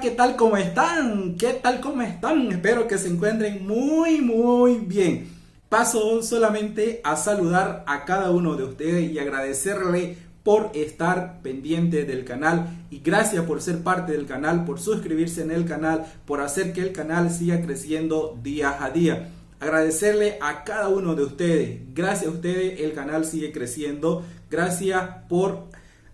Hola, ¿qué tal? ¿Cómo están? ¿Qué tal? ¿Cómo están? Espero que se encuentren muy bien. Paso solamente a saludar a cada uno de ustedes y agradecerle por estar pendiente del canal y gracias por ser parte del canal, por suscribirse en el canal, por hacer que el canal siga creciendo día a día. Agradecerle a cada uno de ustedes. Gracias a ustedes el canal sigue creciendo. Gracias por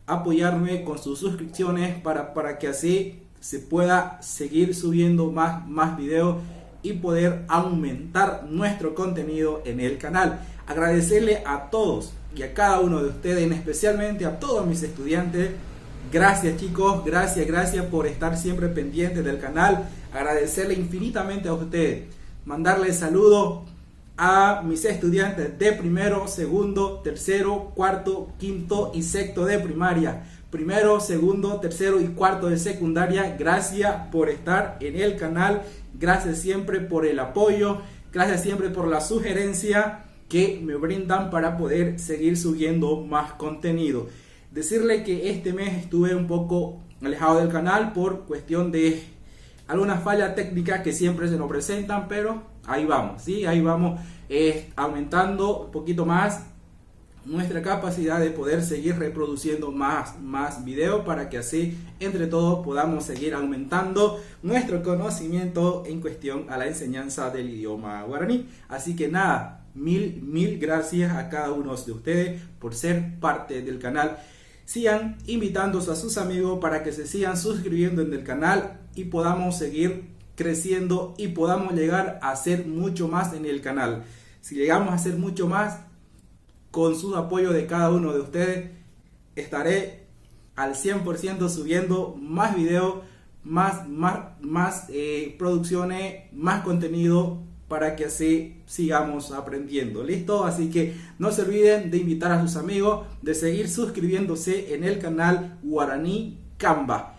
apoyarme con sus suscripciones para que así se pueda seguir subiendo más videos y poder aumentar nuestro contenido en el canal. Agradecerle a todos y a cada uno de ustedes, especialmente a todos mis estudiantes. Gracias chicos, gracias por estar siempre pendientes del canal. Agradecerle infinitamente a ustedes. Mandarle saludos a mis estudiantes de primero, segundo, tercero, cuarto, quinto y sexto de primaria, primero, segundo, tercero y cuarto de secundaria. Gracias por estar en el canal, gracias siempre por el apoyo, gracias siempre por la sugerencia que me brindan para poder seguir subiendo más contenido. Decirle que este mes estuve un poco alejado del canal por cuestión de algunas fallas técnicas que siempre se nos presentan, pero ahí vamos, ¿sí? Ahí vamos aumentando un poquito más nuestra capacidad de poder seguir reproduciendo más videos para que así entre todos podamos seguir aumentando nuestro conocimiento en cuestión a la enseñanza del idioma guaraní. Así que nada, mil gracias a cada uno de ustedes por ser parte del canal. Sigan invitando a sus amigos para que se sigan suscribiendo en el canal y podamos seguir creciendo y podamos llegar a hacer mucho más en el canal. Si llegamos a hacer mucho más, con su apoyo de cada uno de ustedes, estaré al 100% subiendo más videos, más producciones, más contenido para que así sigamos aprendiendo. ¿Listo? Así que no se olviden de invitar a sus amigos, de seguir suscribiéndose en el canal Guaraní Canva.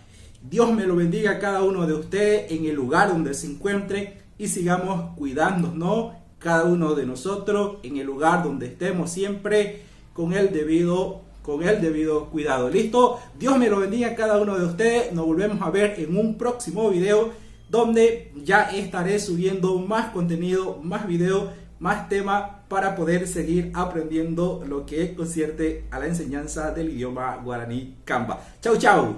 Dios me lo bendiga a cada uno de ustedes en el lugar donde se encuentre y sigamos cuidándonos cada uno de nosotros en el lugar donde estemos siempre con el debido cuidado. ¿Listo? Dios me lo bendiga a cada uno de ustedes. Nos volvemos a ver en un próximo video donde ya estaré subiendo más contenido, más videos, más temas para poder seguir aprendiendo lo que concierne a la enseñanza del idioma guaraní Canva. Chau.